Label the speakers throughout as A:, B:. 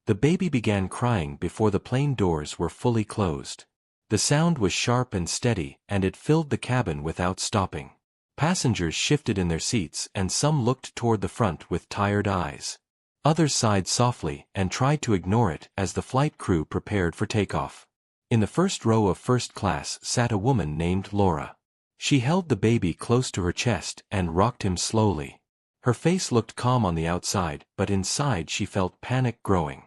A: The baby began crying before the plane doors were fully closed. The sound was sharp and steady, and it filled the cabin without stopping. Passengers shifted in their seats, and some looked toward the front with tired eyes. Others sighed softly and tried to ignore it as the flight crew prepared for takeoff. In the first row of first class sat a woman named Laura. She held the baby close to her chest and rocked him slowly. Her face looked calm on the outside, but inside she felt panic growing.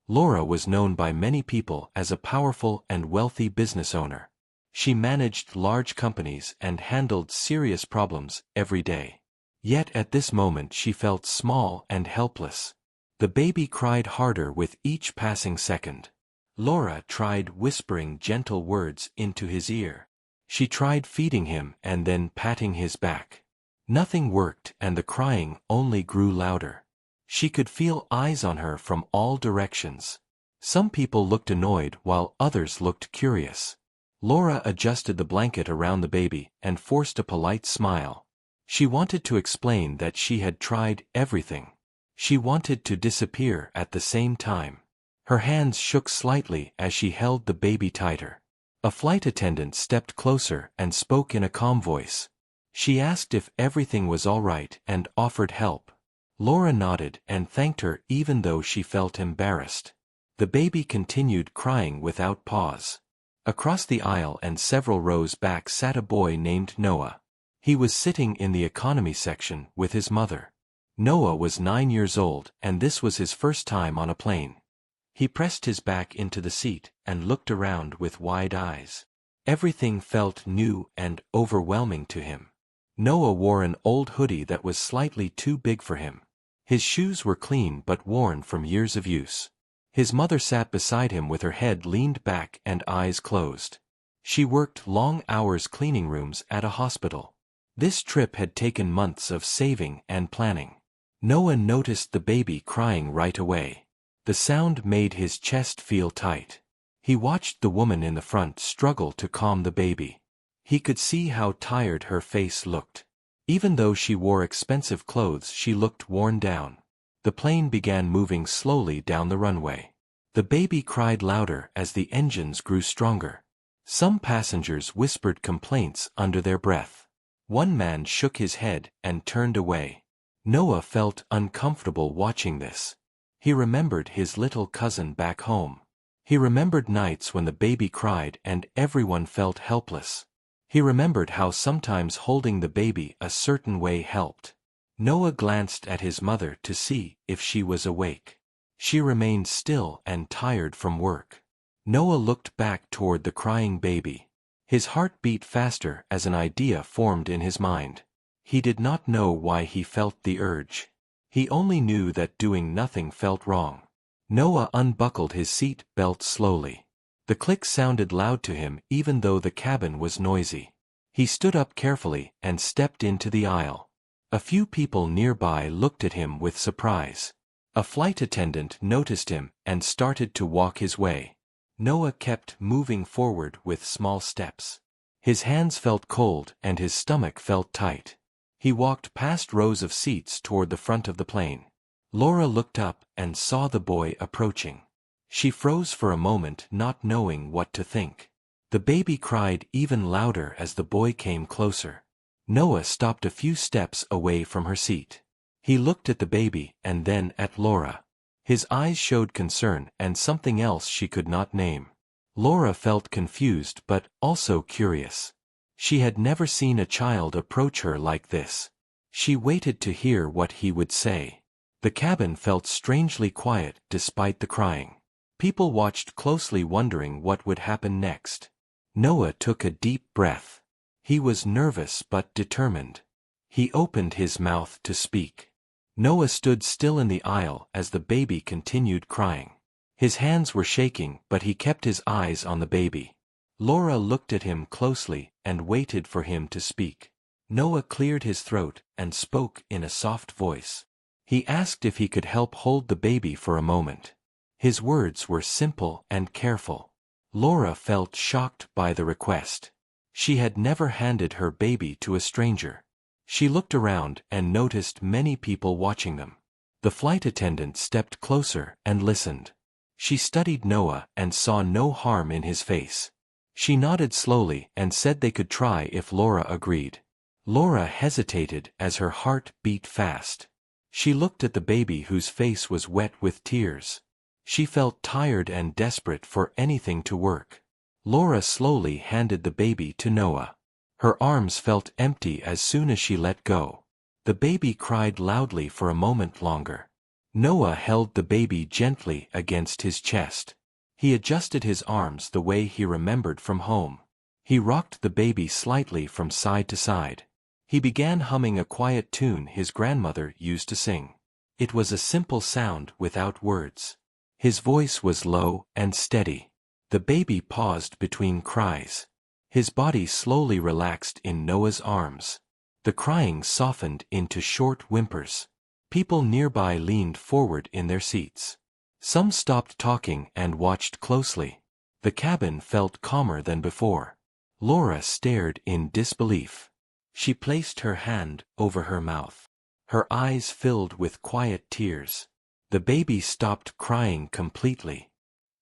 A: Laura was known by many people as a powerful and wealthy business owner. She managed large companies and handled serious problems every day. Yet at this moment she felt small and helpless. The baby cried harder with each passing second. Laura tried whispering gentle words into his ear. She tried feeding him and then patting his back. Nothing worked, and the crying only grew louder. She could feel eyes on her from all directions. Some people looked annoyed while others looked curious. Laura adjusted the blanket around the baby and forced a polite smile. She wanted to explain that she had tried everything. She wanted to disappear at the same time. Her hands shook slightly as she held the baby tighter. A flight attendant stepped closer and spoke in a calm voice. She asked if everything was all right and offered help. Laura nodded and thanked her even though she felt embarrassed. The baby continued crying without pause. Across the aisle and several rows back sat a boy named Noah. He was sitting in the economy section with his mother. Noah was 9 years old, and this was his first time on a plane. He pressed his back into the seat and looked around with wide eyes. Everything felt new and overwhelming to him. Noah wore an old hoodie that was slightly too big for him. His shoes were clean but worn from years of use. His mother sat beside him with her head leaned back and eyes closed. She worked long hours cleaning rooms at a hospital. This trip had taken months of saving and planning. Noah noticed the baby crying right away. The sound made his chest feel tight. He watched the woman in the front struggle to calm the baby. He could see how tired her face looked. Even though she wore expensive clothes, she looked worn down. The plane began moving slowly down the runway. The baby cried louder as the engines grew stronger. Some passengers whispered complaints under their breath. One man shook his head and turned away. Noah felt uncomfortable watching this. He remembered his little cousin back home. He remembered nights when the baby cried and everyone felt helpless. He remembered how sometimes holding the baby a certain way helped. Noah glanced at his mother to see if she was awake. She remained still and tired from work. Noah looked back toward the crying baby. His heart beat faster as an idea formed in his mind. He did not know why he felt the urge. He only knew that doing nothing felt wrong. Noah unbuckled his seat belt slowly. The click sounded loud to him even though the cabin was noisy. He stood up carefully and stepped into the aisle. A few people nearby looked at him with surprise. A flight attendant noticed him and started to walk his way. Noah kept moving forward with small steps. His hands felt cold and his stomach felt tight. He walked past rows of seats toward the front of the plane. Laura looked up and saw the boy approaching. She froze for a moment, not knowing what to think. The baby cried even louder as the boy came closer. Noah stopped a few steps away from her seat. He looked at the baby and then at Laura. His eyes showed concern and something else she could not name. Laura felt confused but also curious. She had never seen a child approach her like this. She waited to hear what he would say. The cabin felt strangely quiet despite the crying. People watched closely, wondering what would happen next. Noah took a deep breath. He was nervous but determined. He opened his mouth to speak. Noah stood still in the aisle as the baby continued crying. His hands were shaking, but he kept his eyes on the baby. Laura looked at him closely and waited for him to speak. Noah cleared his throat and spoke in a soft voice. He asked if he could help hold the baby for a moment. His words were simple and careful. Laura felt shocked by the request. She had never handed her baby to a stranger. She looked around and noticed many people watching them. The flight attendant stepped closer and listened. She studied Noah and saw no harm in his face. She nodded slowly and said they could try if Laura agreed. Laura hesitated as her heart beat fast. She looked at the baby whose face was wet with tears. She felt tired and desperate for anything to work. Laura slowly handed the baby to Noah. Her arms felt empty as soon as she let go. The baby cried loudly for a moment longer. Noah held the baby gently against his chest. He adjusted his arms the way he remembered from home. He rocked the baby slightly from side to side. He began humming a quiet tune his grandmother used to sing. It was a simple sound without words. His voice was low and steady. The baby paused between cries. His body slowly relaxed in Noah's arms. The crying softened into short whimpers. People nearby leaned forward in their seats. Some stopped talking and watched closely. The cabin felt calmer than before. Laura stared in disbelief. She placed her hand over her mouth. Her eyes filled with quiet tears. The baby stopped crying completely.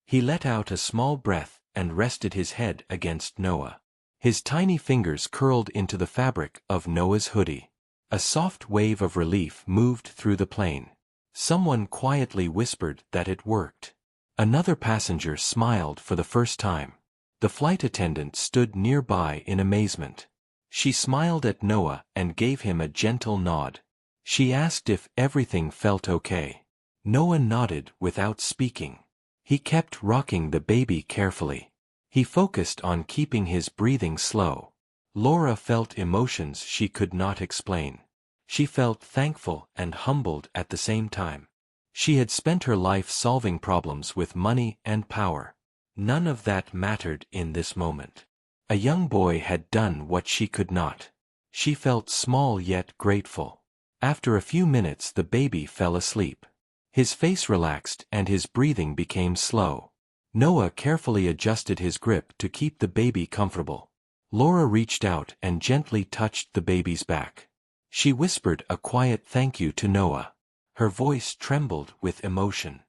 A: He let out a small breath and rested his head against Noah. His tiny fingers curled into the fabric of Noah's hoodie. A soft wave of relief moved through the plane. Someone quietly whispered that it worked. Another passenger smiled for the first time. The flight attendant stood nearby in amazement. She smiled at Noah and gave him a gentle nod. She asked if everything felt okay. Noah nodded without speaking. He kept rocking the baby carefully. He focused on keeping his breathing slow. Laura felt emotions she could not explain. She felt thankful and humbled at the same time. She had spent her life solving problems with money and power. None of that mattered in this moment. A young boy had done what she could not. She felt small yet grateful. After a few minutes the baby fell asleep. His face relaxed and his breathing became slow. Noah carefully adjusted his grip to keep the baby comfortable. Laura reached out and gently touched the baby's back. She whispered a quiet thank you to Noah. Her voice trembled with emotion.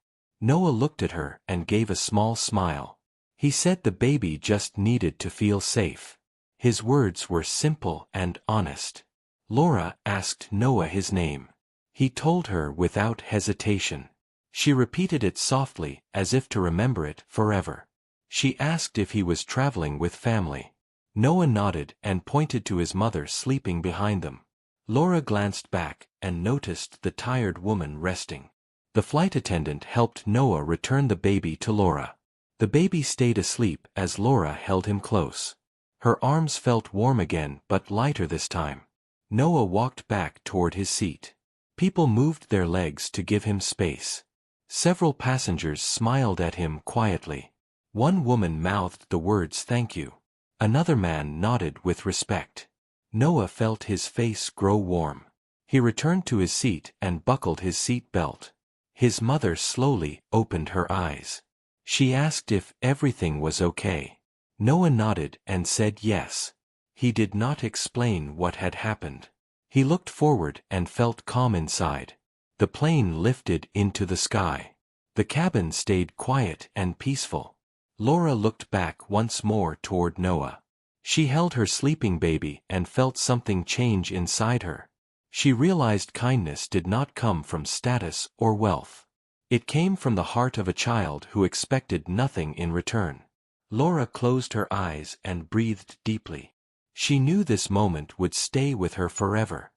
A: Noah looked at her and gave a small smile. He said the baby just needed to feel safe. His words were simple and honest. Laura asked Noah his name. He told her without hesitation. She repeated it softly, as if to remember it forever. She asked if he was traveling with family. Noah nodded and pointed to his mother sleeping behind them. Laura glanced back and noticed the tired woman resting. The flight attendant helped Noah return the baby to Laura. The baby stayed asleep as Laura held him close. Her arms felt warm again but lighter this time. Noah walked back toward his seat. People moved their legs to give him space. Several passengers smiled at him quietly. One woman mouthed the words thank you. Another man nodded with respect. Noah felt his face grow warm. He returned to his seat and buckled his seat belt. His mother slowly opened her eyes. She asked if everything was okay. Noah nodded and said yes. He did not explain what had happened. He looked forward and felt calm inside. The plane lifted into the sky. The cabin stayed quiet and peaceful. Laura looked back once more toward Noah. She held her sleeping baby and felt something change inside her. She realized kindness did not come from status or wealth. It came from the heart of a child who expected nothing in return. Laura closed her eyes and breathed deeply. She knew this moment would stay with her forever.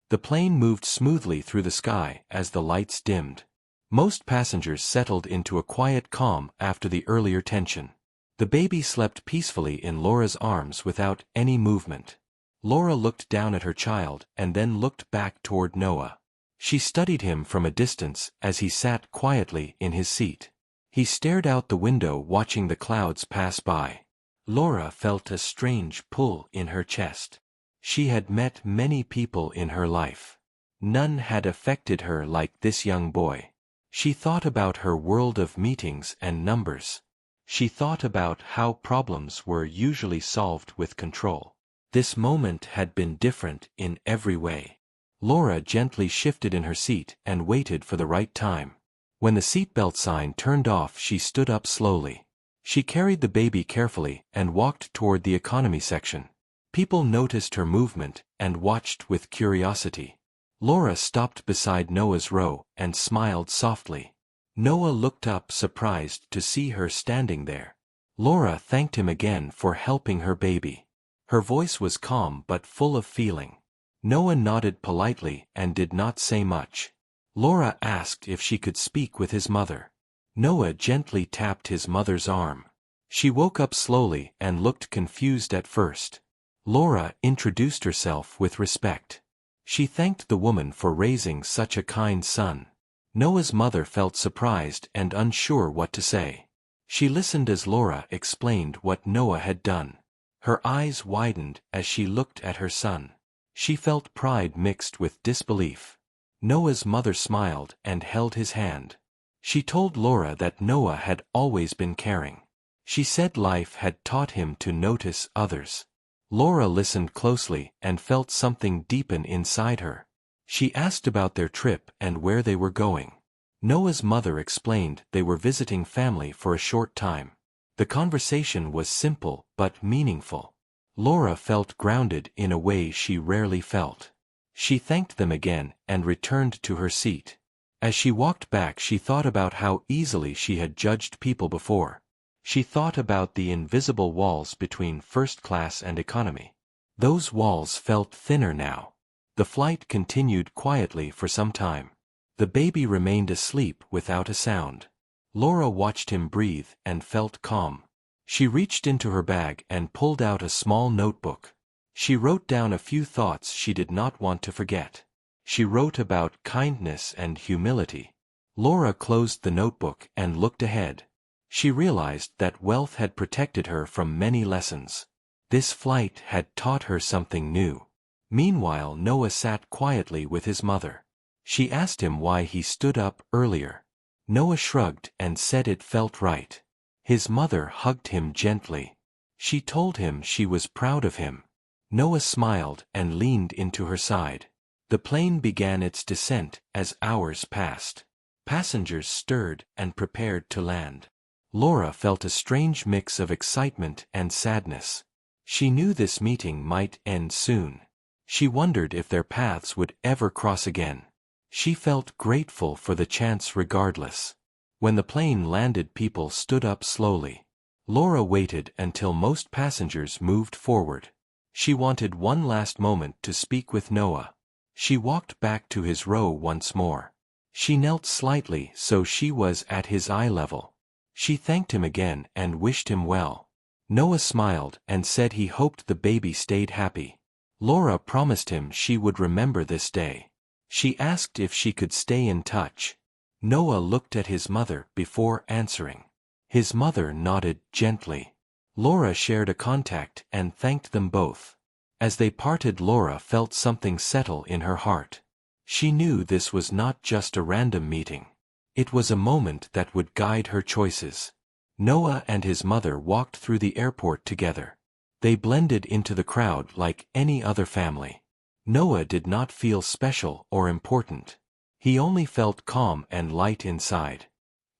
A: The plane moved smoothly through the sky as the lights dimmed. Most passengers settled into a quiet calm after the earlier tension. The baby slept peacefully in Laura's arms without any movement. Laura looked down at her child and then looked back toward Noah. She studied him from a distance as he sat quietly in his seat. He stared out the window watching the clouds pass by. Laura felt a strange pull in her chest. She had met many people in her life. None had affected her like this young boy. She thought about her world of meetings and numbers. She thought about how problems were usually solved with control. This moment had been different in every way. Laura gently shifted in her seat and waited for the right time. When the seatbelt sign turned off, she stood up slowly. She carried the baby carefully and walked toward the economy section. People noticed her movement and watched with curiosity. Laura stopped beside Noah's row and smiled softly. Noah looked up, surprised to see her standing there. Laura thanked him again for helping her baby. Her voice was calm but full of feeling. Noah nodded politely and did not say much. Laura asked if she could speak with his mother. Noah gently tapped his mother's arm. She woke up slowly and looked confused at first. Laura introduced herself with respect. She thanked the woman for raising such a kind son. Noah's mother felt surprised and unsure what to say. She listened as Laura explained what Noah had done. Her eyes widened as she looked at her son. She felt pride mixed with disbelief. Noah's mother smiled and held his hand. She told Laura that Noah had always been caring. She said life had taught him to notice others. Laura listened closely and felt something deepen inside her. She asked about their trip and where they were going. Noah's mother explained they were visiting family for a short time. The conversation was simple but meaningful. Laura felt grounded in a way she rarely felt. She thanked them again and returned to her seat. As she walked back, she thought about how easily she had judged people before. She thought about the invisible walls between first class and economy. Those walls felt thinner now. The flight continued quietly for some time. The baby remained asleep without a sound. Laura watched him breathe and felt calm. She reached into her bag and pulled out a small notebook. She wrote down a few thoughts she did not want to forget. She wrote about kindness and humility. Laura closed the notebook and looked ahead. She realized that wealth had protected her from many lessons. This flight had taught her something new. Meanwhile, Noah sat quietly with his mother. She asked him why he stood up earlier. Noah shrugged and said it felt right. His mother hugged him gently. She told him she was proud of him. Noah smiled and leaned into her side. The plane began its descent as hours passed. Passengers stirred and prepared to land. Laura felt a strange mix of excitement and sadness. She knew this meeting might end soon. She wondered if their paths would ever cross again. She felt grateful for the chance regardless. When the plane landed, people stood up slowly. Laura waited until most passengers moved forward. She wanted one last moment to speak with Noah. She walked back to his row once more. She knelt slightly so she was at his eye level. She thanked him again and wished him well. Noah smiled and said he hoped the baby stayed happy. Laura promised him she would remember this day. She asked if she could stay in touch. Noah looked at his mother before answering. His mother nodded gently. Laura shared a contact and thanked them both. As they parted, Laura felt something settle in her heart. She knew this was not just a random meeting. It was a moment that would guide her choices. Noah and his mother walked through the airport together. They blended into the crowd like any other family. Noah did not feel special or important. He only felt calm and light inside.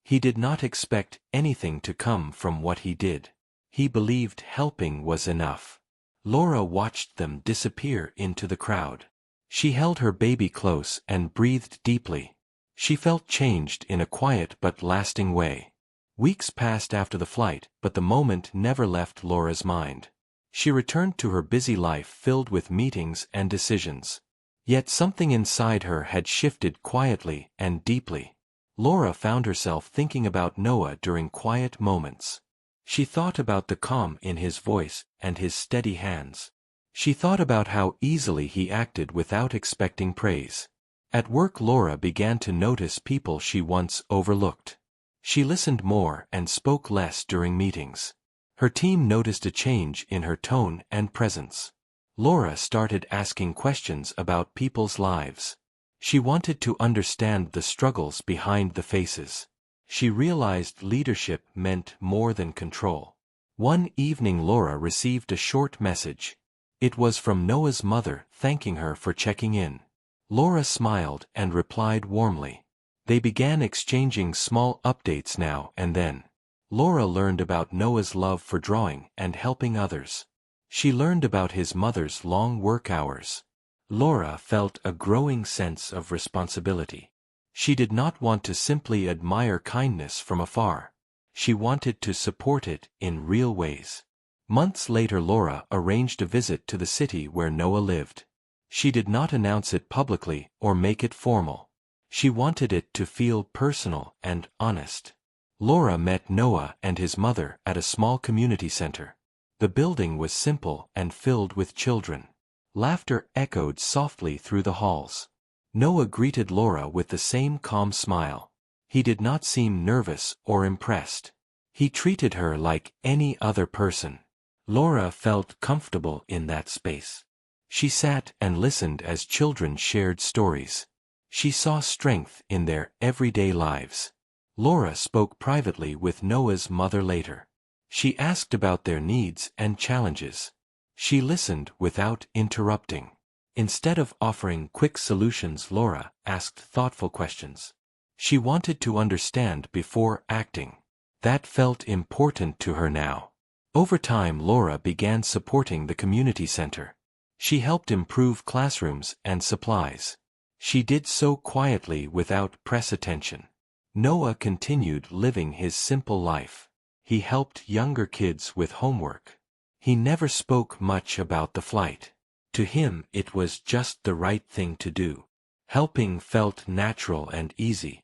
A: He did not expect anything to come from what he did. He believed helping was enough. Laura watched them disappear into the crowd. She held her baby close and breathed deeply. She felt changed in a quiet but lasting way. Weeks passed after the flight, but the moment never left Laura's mind. She returned to her busy life filled with meetings and decisions. Yet something inside her had shifted quietly and deeply. Laura found herself thinking about Noah during quiet moments. She thought about the calm in his voice and his steady hands. She thought about how easily he acted without expecting praise. At work, Laura began to notice people she once overlooked. She listened more and spoke less during meetings. Her team noticed a change in her tone and presence. Laura started asking questions about people's lives. She wanted to understand the struggles behind the faces. She realized leadership meant more than control. One evening, Laura received a short message. It was from Noah's mother thanking her for checking in. Laura smiled and replied warmly. They began exchanging small updates now and then. Laura learned about Noah's love for drawing and helping others. She learned about his mother's long work hours. Laura felt a growing sense of responsibility. She did not want to simply admire kindness from afar. She wanted to support it in real ways. Months later, Laura arranged a visit to the city where Noah lived. She did not announce it publicly or make it formal. She wanted it to feel personal and honest. Laura met Noah and his mother at a small community center. The building was simple and filled with children. Laughter echoed softly through the halls. Noah greeted Laura with the same calm smile. He did not seem nervous or impressed. He treated her like any other person. Laura felt comfortable in that space. She sat and listened as children shared stories. She saw strength in their everyday lives. Laura spoke privately with Noah's mother later. She asked about their needs and challenges. She listened without interrupting. Instead of offering quick solutions, Laura asked thoughtful questions. She wanted to understand before acting. That felt important to her now. Over time, Laura began supporting the community center. She helped improve classrooms and supplies. She did so quietly without press attention. Noah continued living his simple life. He helped younger kids with homework. He never spoke much about the flight. To him, it was just the right thing to do. Helping felt natural and easy.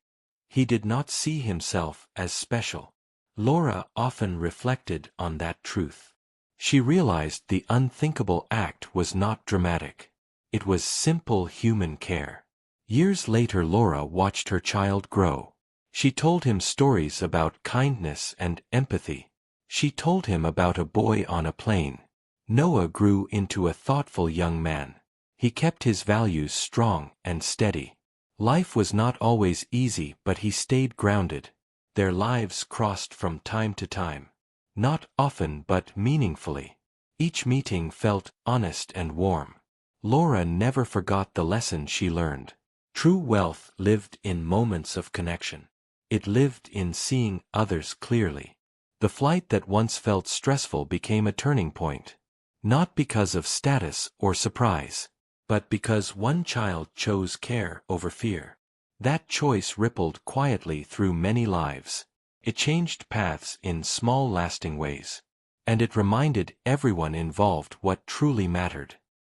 A: He did not see himself as special. Laura often reflected on that truth. She realized the unthinkable act was not dramatic. It was simple human care. Years later, Laura watched her child grow. She told him stories about kindness and empathy. She told him about a boy on a plane. Noah grew into a thoughtful young man. He kept his values strong and steady. Life was not always easy, but he stayed grounded. Their lives crossed from time to time. Not often but meaningfully. Each meeting felt honest and warm. Laura never forgot the lesson she learned. True wealth lived in moments of connection. It lived in seeing others clearly. The flight that once felt stressful became a turning point. Not because of status or surprise, but because one child chose care over fear. That choice rippled quietly through many lives. It changed paths in small, lasting ways. And it reminded everyone involved what truly mattered.